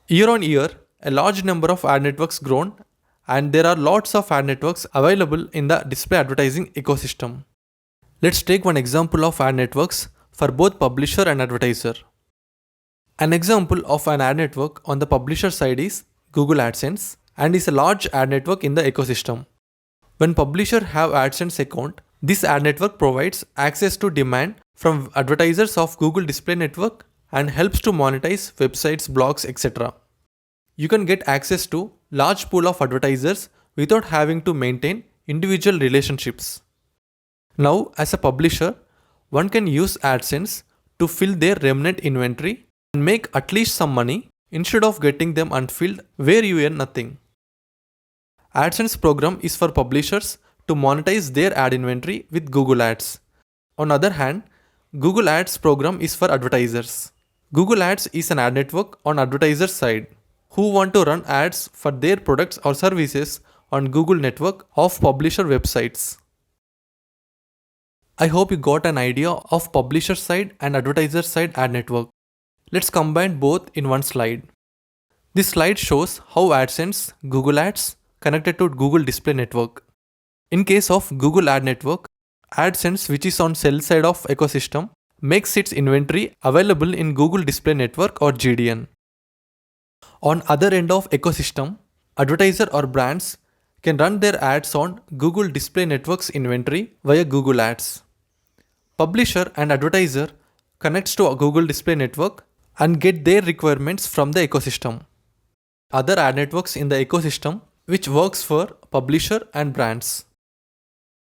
Year on year, a large number of ad networks grown, and there are lots of ad networks available in the display advertising ecosystem. Let's take one example of ad networks for both publisher and advertiser. An example of an ad network on the publisher side is Google AdSense and is a large ad network in the ecosystem. When publisher have AdSense account, this ad network provides access to demand from advertisers of Google Display Network and helps to monetize websites, blogs, etc. You can get access to large pool of advertisers without having to maintain individual relationships. Now, as a publisher, one can use AdSense to fill their remnant inventory and make at least some money instead of getting them unfilled where you earn nothing. AdSense program is for publishers to monetize their ad inventory with Google Ads. On the other hand, Google Ads program is for advertisers. Google Ads is an ad network on advertiser side who want to run ads for their products or services on Google network of publisher websites. I hope you got an idea of publisher side and advertiser side ad network. Let's combine both in one slide. This slide shows how AdSense, Google Ads connected to Google Display Network. In case of Google Ad Network, AdSense, which is on sell side of ecosystem, makes its inventory available in Google Display Network or GDN. On other end of ecosystem, advertiser or brands can run their ads on Google Display Network's inventory via Google Ads. Publisher and advertiser connects to a Google Display Network and get their requirements from the ecosystem. Other ad networks in the ecosystem which works for publisher and brands.